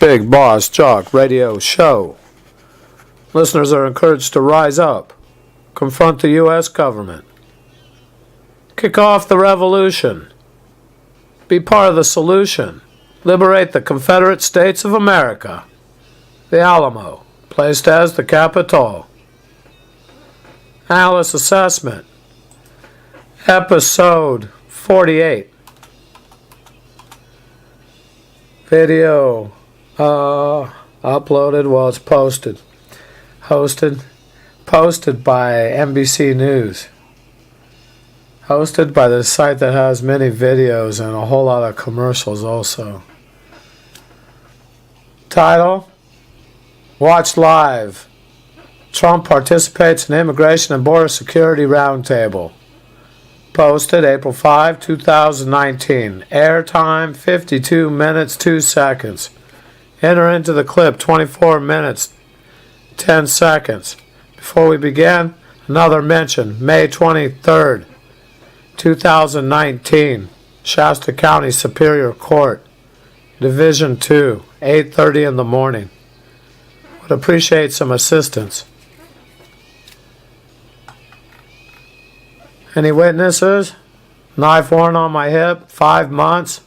Bigbossjock radio show. Listeners are encouraged to rise up, confront the U.S. government, kick off the revolution, be part of the solution, liberate the Confederate States of America, the Alamo, placed as the Capitol. Analyst assessment, episode 48. Video uploaded, well, it's posted. Posted by NBC News. Hosted by the site that has many videos and a whole lot of commercials also. Title: Watch Live. Trump participates in Immigration and Border Security Roundtable. Posted April 5, 2019. Airtime 52 minutes 2 seconds. Enter into the clip 24 minutes 10 seconds. Before we begin, another mention. May 23rd, 2019. Shasta County Superior Court, Division 2, 8:30 in the morning. Would appreciate some assistance. Any witnesses? Knife wound on my hip, 5 months,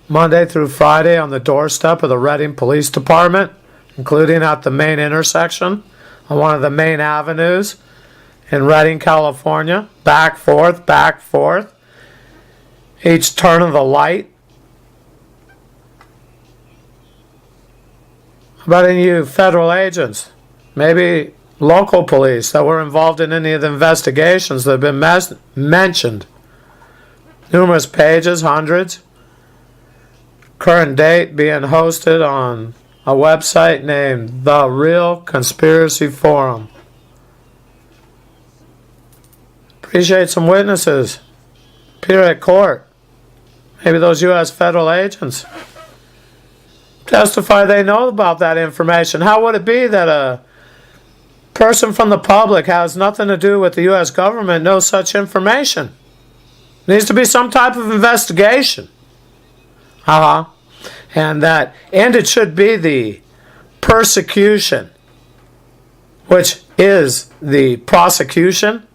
Monday through Friday on the doorstep of the Redding Police Department, including at the main intersection on one of the main avenues in Redding, California. Back, forth, each turn of the light. How about any of you federal agents? Maybe local police that were involved in any of the investigations that have been mentioned. Numerous pages, hundreds. Current date being hosted on a website named The Real Conspiracy Forum. Appreciate some witnesses. Appear at court. Maybe those U.S. federal agents testify they know about that information. How would it be that a person from the public has nothing to do with the U.S. government knows such information? Needs to be some type of investigation. And it should be the persecution, which is the prosecution,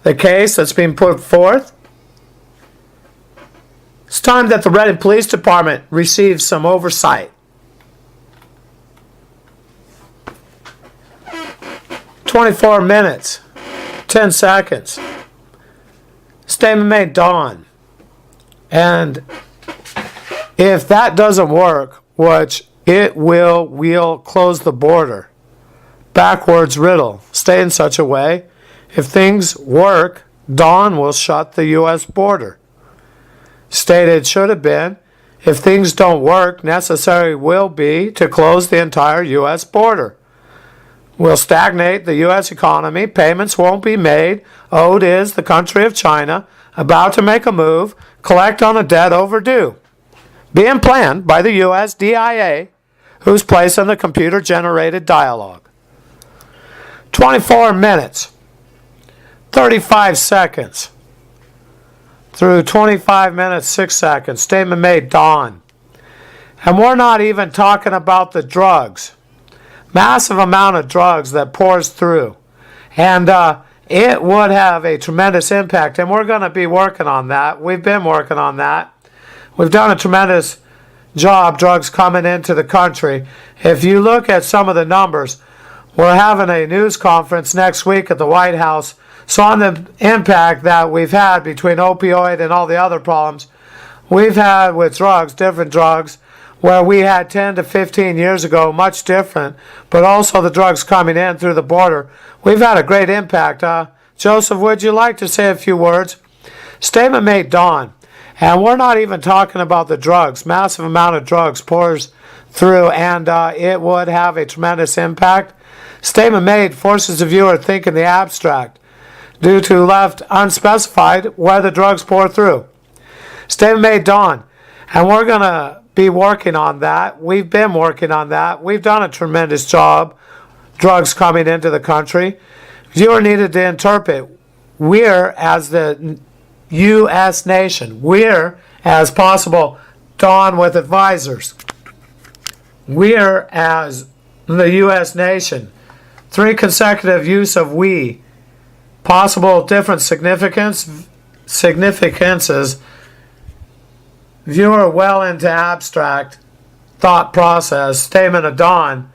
the case that's being put forth. It's time that the Redding Police Department receives some oversight. 24 minutes, 10 seconds. Statement made dawn. And if that doesn't work, which it will, we'll close the border. Backwards riddle. Stay in such a way. If things work, dawn will shut the U.S. border. Stated should have been, if things don't work, necessary will be to close the entire U.S. border. Will stagnate the U.S. economy. Payments won't be made. Owed is the country of China, about to make a move, collect on a debt overdue. Being planned by the U.S. DIA, who's placed in the computer-generated dialogue. 24 minutes, 35 seconds, through 25 minutes, 6 seconds. Statement made dawn. And we're not even talking about the drugs. Massive amount of drugs that pours through. And it would have a tremendous impact. And we're going to be working on that. We've been working on that. We've done a tremendous job, drugs coming into the country. If you look at some of the numbers, we're having a news conference next week at the White House. So on the impact that we've had between opioid and all the other problems we've had with drugs, different drugs, where we had 10 to 15 years ago, much different, but also the drugs coming in through the border. We've had a great impact. Joseph, would you like to say a few words? Statement made dawn. And we're not even talking about the drugs. Massive amount of drugs pours through, and it would have a tremendous impact. Statement made forces the viewer to think in the abstract, due to left unspecified where the drugs pour through. Statement made dawn. And we're going to be working on that. We've been working on that. We've done a tremendous job. Drugs coming into the country. Viewer needed to interpret. We're, as the U.S. nation, we're, as possible, dawn with advisors. We are as the U.S. nation. 3 consecutive use of we. Possible different significances. Viewer well into abstract thought process. Statement of dawn.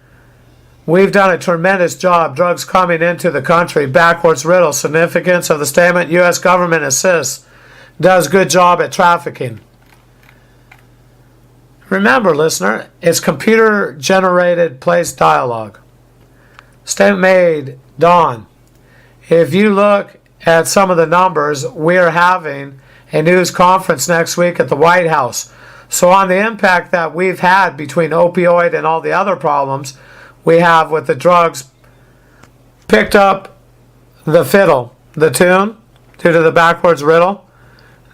We've done a tremendous job. Drugs coming into the country. Backwards riddle. Significance of the statement. U.S. government assists. Does good job at trafficking. Remember, listener, it's computer-generated place dialogue. Statement made, dawn. If you look at some of the numbers, we're having a news conference next week at the White House. So on the impact that we've had between opioid and all the other problems we have with the drugs, picked up the fiddle, the tune, due to the backwards riddle.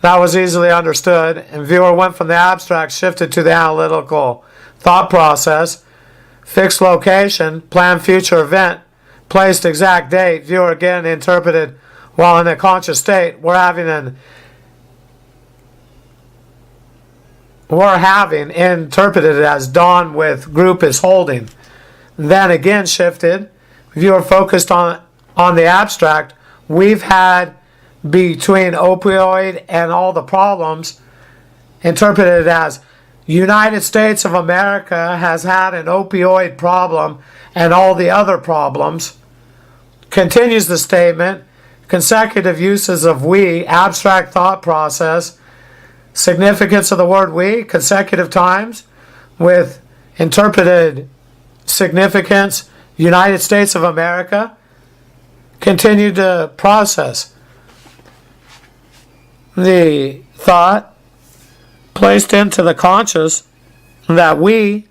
That was easily understood, and viewer went from the abstract, shifted to the analytical thought process, fixed location, planned future event, placed exact date, viewer again interpreted while in a conscious state. We're having interpreted as dawn with group is holding. Then again shifted, viewer focused on the abstract. We've had between opioid and all the problems interpreted as United States of America has had an opioid problem and all the other problems. Continues the statement. Consecutive uses of we, abstract thought process, significance of the word we, consecutive times with interpreted significance, United States of America. Continue to process the thought placed into the conscious that we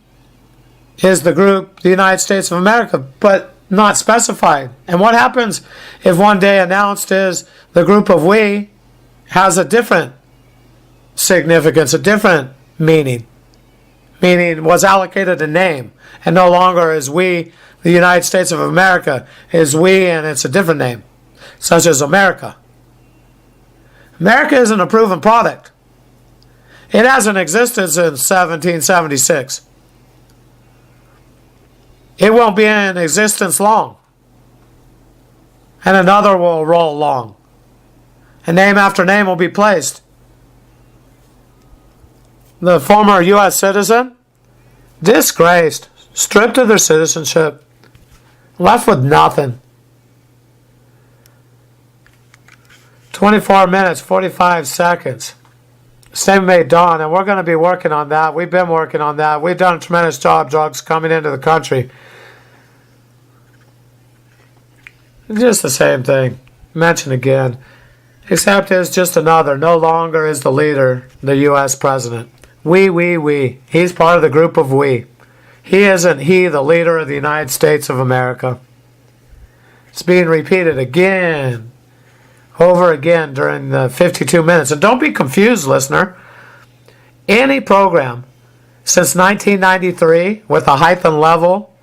is the group, the United States of America, but not specified. And what happens if one day announced is the group of we has a different significance, a different meaning was allocated a name, and no longer is we, the United States of America, is we and it's a different name, such as America. America isn't a proven product. It has an existence in 1776. It won't be in existence long. And another will roll along. And name after name will be placed. The former U.S. citizen, disgraced, stripped of their citizenship, left with nothing. 24 minutes, 45 seconds. Statement made dawn, and we're going to be working on that. We've been working on that. We've done a tremendous job, drugs coming into the country. Just the same thing. Mention again. Except it's just another. No longer is the leader the U.S. president. We. He's part of the group of we. He isn't the leader of the United States of America. It's being repeated again, over again during the 52 minutes. And don't be confused, listener. Any program since 1993 with a height and level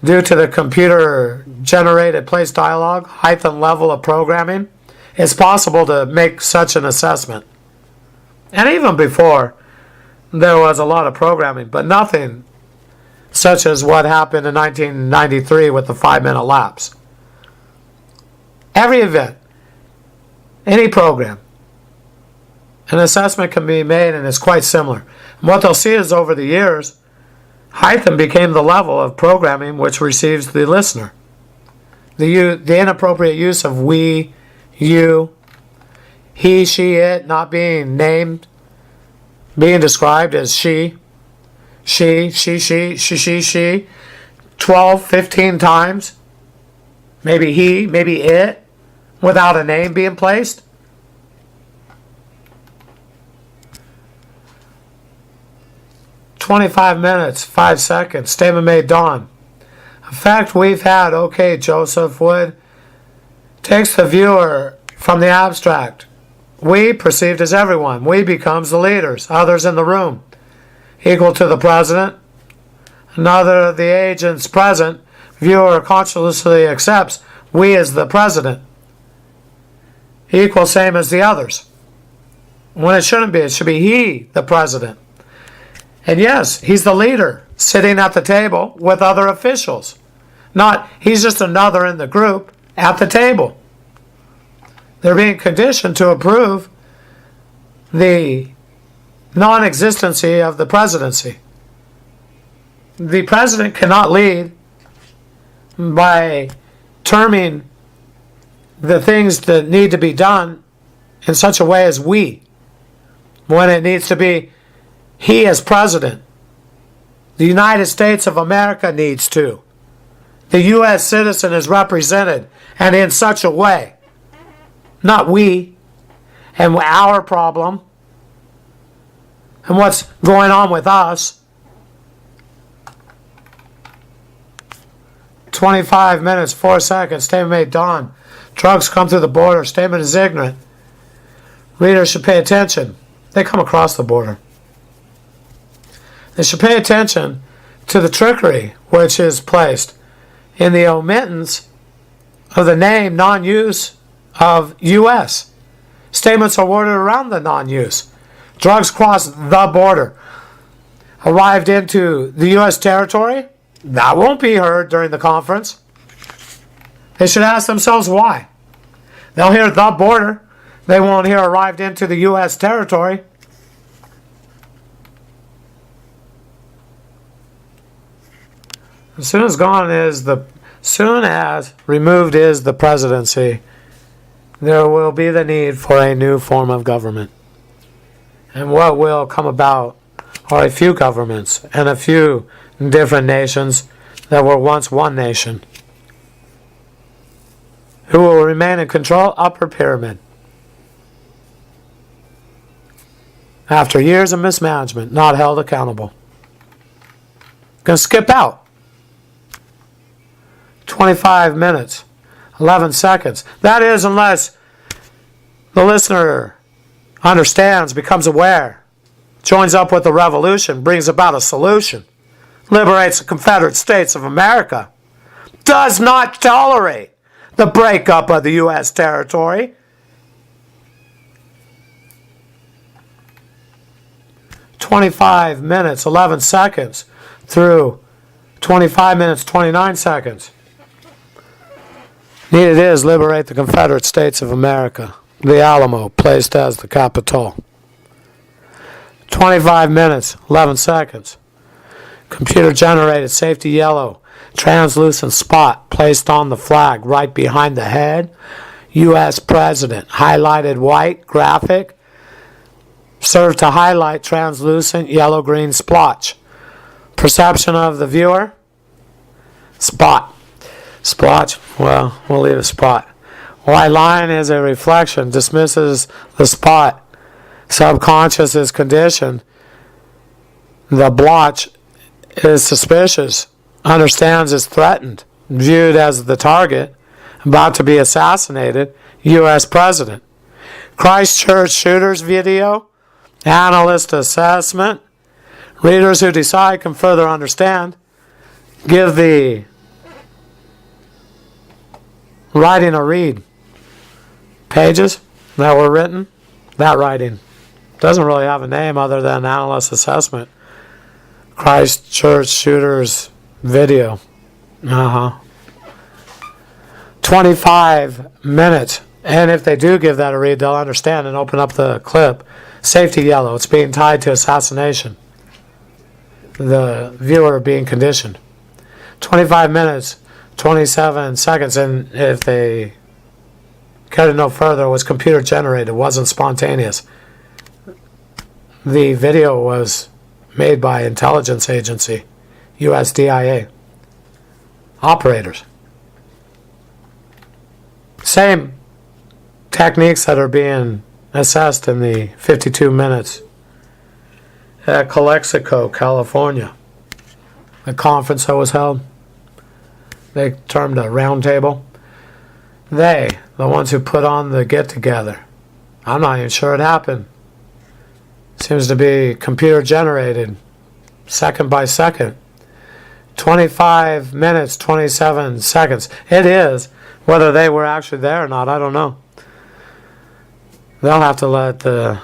due to the computer-generated place dialogue, height and level of programming, it's possible to make such an assessment. And even before, there was a lot of programming, but nothing such as what happened in 1993 with the 5-minute lapse. Every event, any program, an assessment can be made, and it's quite similar. And what they'll see is over the years, height became the level of programming which receives the listener. The inappropriate use of we, you, he, she, it, not being named, being described as she, 12, 15 times, maybe he, maybe it, without a name being placed. "25 minutes, 5 seconds. Statement made dawn. A fact we've had, okay, Joseph Wood, takes the viewer from the abstract. We, perceived as everyone. We becomes the leaders, others in the room. Equal to the president. Another of the agents present, viewer consciously accepts we as the president. Equal same as the others. When it shouldn't be, it should be he, the president. And yes, he's the leader. sitting at the table with other officials. Not, he's just another in the group at the table. They're being conditioned to approve the non-existency of the presidency. The president cannot lead by terming the things that need to be done in such a way as we, when it needs to be he as president. The United States of America needs to. The U.S. citizen is represented, and in such a way, not we, and our problem, and what's going on with us. 25 minutes, 4 seconds. Statement made dawn. Drugs come through the border. Statement is ignorant. Readers should pay attention. They come across the border. They should pay attention to the trickery which is placed in the omittance of the name non-use of U.S. Statements are worded around the non-use. Drugs cross the border. Arrived into the U.S. territory. That won't be heard during the conference. They should ask themselves why. They'll hear the border. They won't hear arrived into the U.S. territory. As soon as removed is the presidency, there will be the need for a new form of government. And what will come about are a few governments and a few different nations that were once one nation. Who will remain in control? Upper pyramid. After years of mismanagement, not held accountable. Going to skip out. 25 minutes, 11 seconds. That is, unless the listener understands, becomes aware, joins up with the revolution, brings about a solution, liberates the Confederate States of America, does not tolerate the breakup of the U.S. territory. "25 minutes, 11 seconds through 25 minutes, 29 seconds. Needed is liberate the Confederate States of America. The Alamo, placed as the Capitol. 25 minutes, 11 seconds. Computer-generated safety yellow, translucent spot placed on the flag right behind the head. U.S. President, highlighted white graphic, served to highlight translucent yellow-green splotch. Perception of the viewer? Spot. Splotch, well, we'll leave a spot. White line is a reflection, dismisses the spot. Subconscious is conditioned. The blotch is suspicious, understands is threatened, viewed as the target, about to be assassinated, U.S. President. Christchurch shooters video, analyst assessment. Readers who decide can further understand. Give the writing a read. Pages that were written, that writing doesn't really have a name other than analyst assessment. Christchurch shooters video. 25 minutes. And if they do give that a read, they'll understand and open up the clip. Safety yellow. It's being tied to assassination. The viewer being conditioned. 25 minutes, 27 seconds. And if they care to know further, it was computer generated. It wasn't spontaneous. The video was made by intelligence agency, USDIA. Operators. Same techniques that are being assessed in the 52 minutes at Calexico, California. The conference that was held, they termed a round table. They, the ones who put on the get-together. I'm not even sure it happened. Seems to be computer generated, second by second. 25 minutes, 27 seconds. It is. Whether they were actually there or not, I don't know. They'll have to let the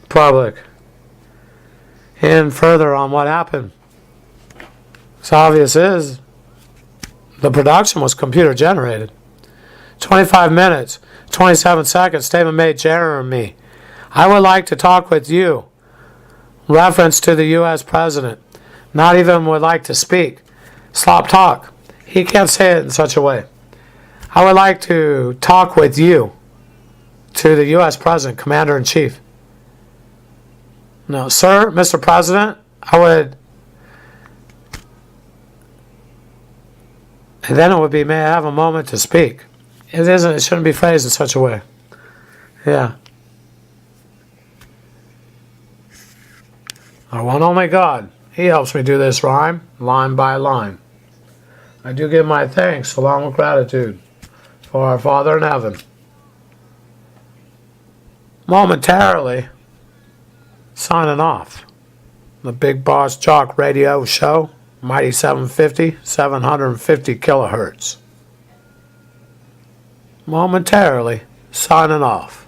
public in further on what happened. It's obvious is the production was computer generated. 25 minutes, 27 seconds, statement made, Jeremy. I would like to talk with you. Reference to the U.S. President. Not even would like to speak. Slop talk. He can't say it in such a way. I would like to talk with you. To the U.S. President, Commander-in-Chief. No, sir, Mr. President, I would... And then it would be, may I have a moment to speak. It isn't, it shouldn't be phrased in such a way. Yeah. I want only God. He helps me do this rhyme, line by line. I do give my thanks along with gratitude for our Father in heaven. Momentarily, signing off. The Bigbossjock radio show, Mighty 750, 750 kilohertz. Momentarily, signing off.